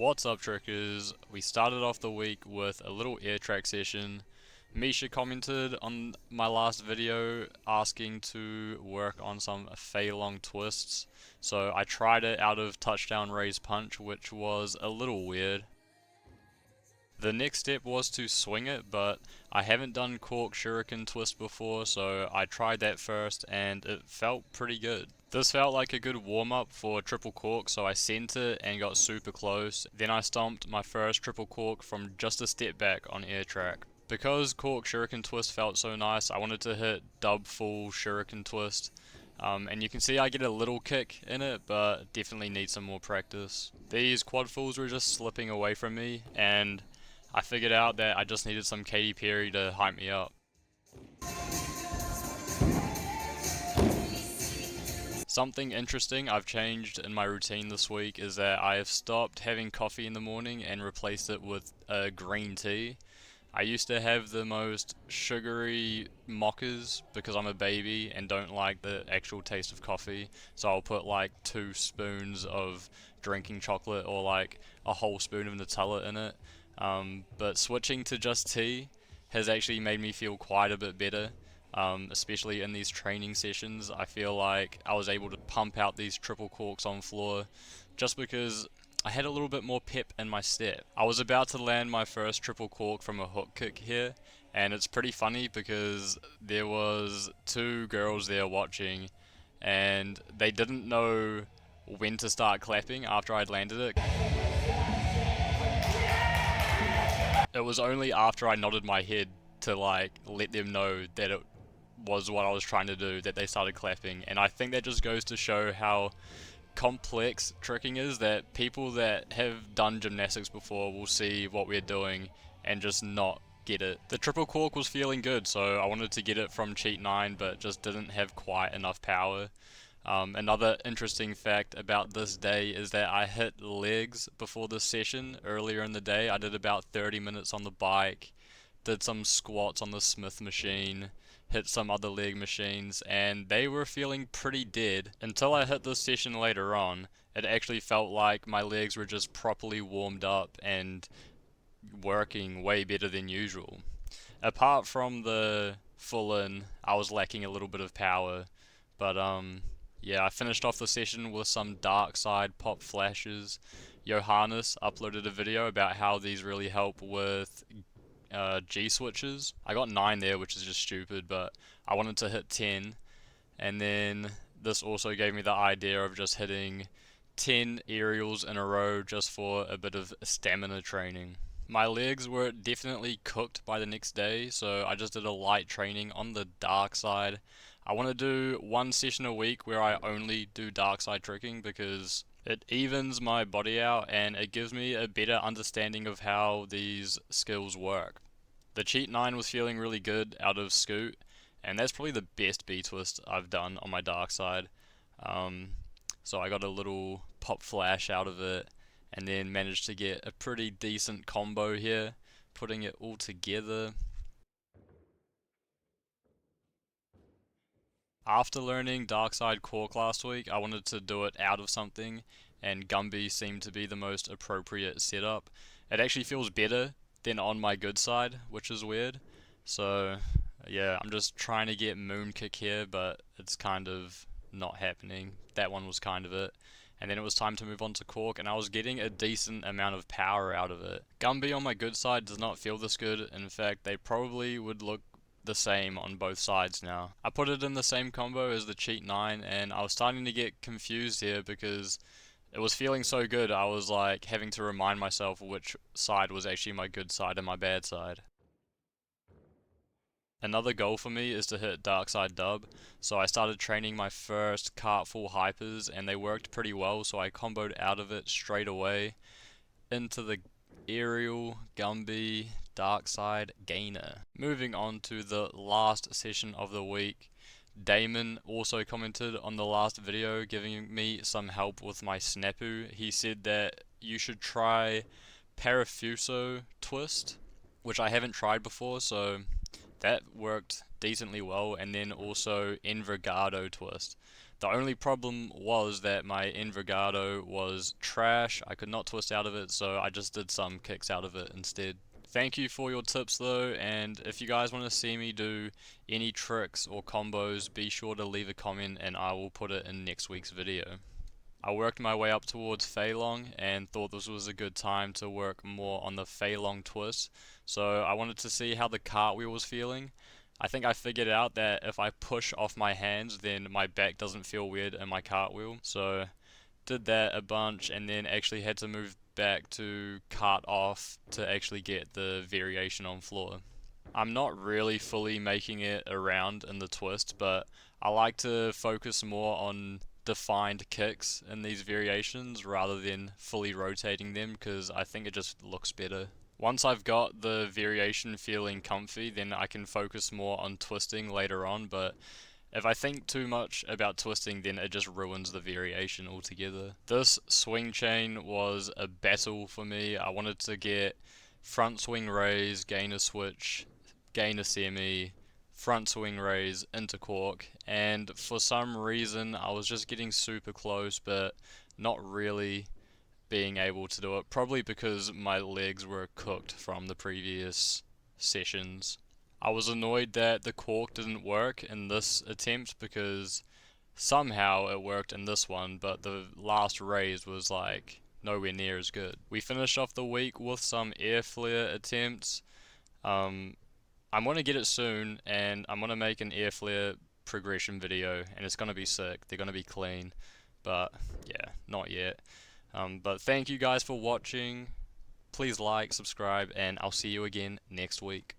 What's up, trickers? We started off the week with a little air track session. Misha commented on my last video asking to work on some fei long twists, so I tried it out of touchdown raise punch, which was a little weird. The next step was to swing it, but I haven't done Cork shuriken twist before, so I tried that first and it felt pretty good. This felt like a good warm-up for triple cork, so I sent it and got super close. Then I stomped my first triple cork from just a step back on air track. Because Cork shuriken twist felt so nice, I wanted to hit dub full shuriken twist. And you can see I get a little kick in it, but definitely need some more practice. These quad fulls were just slipping away from me, and I figured out that I just needed some Katy Perry to hype me up. Something interesting I've changed in my routine this week is that I have stopped having coffee in the morning and replaced it with green tea. I used to have the most sugary mochas because I'm a baby and don't like the actual taste of coffee, so I'll put like 2 spoons of drinking chocolate or like a whole spoon of Nutella in it. But switching to just tea has actually made me feel quite a bit better, especially in these training sessions. I feel like I was able to pump out these triple corks on floor just because I had a little bit more pep in my step. I was about to land my first triple cork from a hook kick here, and it's pretty funny because there was 2 girls there watching and they didn't know when to start clapping after I'd landed it. It was only after I nodded my head to like let them know that it was what I was trying to do that they started clapping, and I think that just goes to show how complex tricking is, that people that have done gymnastics before will see what we're doing and just not get it. The triple cork was feeling good, so I wanted to get it from cheat 9 but just didn't have quite enough power. Another interesting fact about this day is that I hit legs before this session earlier in the day. I did about 30 minutes on the bike, did some squats on the Smith machine, hit some other leg machines, and they were feeling pretty dead. Until I hit this session later on, it actually felt like my legs were just properly warmed up and working way better than usual. Apart from the full in, I was lacking a little bit of power, but yeah, I finished off the session with some dark side pop flashes. Johannes uploaded a video about how these really help with G switches. I got 9 there, which is just stupid, but I wanted to hit 10. And then this also gave me the idea of just hitting 10 aerials in a row just for a bit of stamina training. My legs were definitely cooked by the next day, so I just did a light training on the dark side. I want to do 1 session a week where I only do dark side tricking because it evens my body out and it gives me a better understanding of how these skills work. The cheat 9 was feeling really good out of scoot, and that's probably the best B twist I've done on my dark side. So I got a little pop flash out of it and then managed to get a pretty decent combo here, putting it all together. After learning dark side cork last week, I wanted to do it out of something, and Gumby seemed to be the most appropriate setup. It actually feels better than on my good side, which is weird. So yeah, I'm just trying to get moon kick here, but it's kind of not happening. That one was kind of it. And then it was time to move on to cork, and I was getting a decent amount of power out of it. Gumby on my good side does not feel this good. In fact, they probably would look the same on both sides now. I put it in the same combo as the cheat 9, and I was starting to get confused here because it was feeling so good. I was like having to remind myself which side was actually my good side and my bad side. Another goal for me is to hit dark side dub, so I started training my first cartful hypers and they worked pretty well, so I comboed out of it straight away into the aerial, Gumby, dark side, gainer. Moving on to the last session of the week. Damon also commented on the last video giving me some help with my snapu. He said that you should try Parafuso twist, which I haven't tried before, so that worked decently well, and then also Envergado twist. The only problem was that my Envergado was trash. I could not twist out of it, so I just did some kicks out of it instead. Thank you for your tips though, and if you guys want to see me do any tricks or combos, be sure to leave a comment and I will put it in next week's video. I worked my way up towards Fei Long and thought this was a good time to work more on the Fei Long twist, so I wanted to see how the cartwheel was feeling. I think I figured out that if I push off my hands, then my back doesn't feel weird in my cartwheel, so did that a bunch and then actually had to move back to cart off to actually get the variation on floor. I'm not really fully making it around in the twist, but I like to focus more on defined kicks in these variations rather than fully rotating them because I think it just looks better. Once I've got the variation feeling comfy, then I can focus more on twisting later on, but if I think too much about twisting, then it just ruins the variation altogether. This swing chain was a battle for me. I wanted to get front swing raise, gain a switch, gain a semi, front swing raise into cork, and for some reason I was just getting super close, but not really being able to do it. Probably because my legs were cooked from the previous sessions. I was annoyed that the cork didn't work in this attempt because somehow it worked in this one, but the last raise was like nowhere near as good. We finished off the week with some air flare attempts. I'm gonna get it soon, and I'm gonna make an air flare progression video, and it's gonna be sick. They're gonna be clean, but yeah, not yet. But thank you guys for watching. Please like, subscribe, and I'll see you again next week.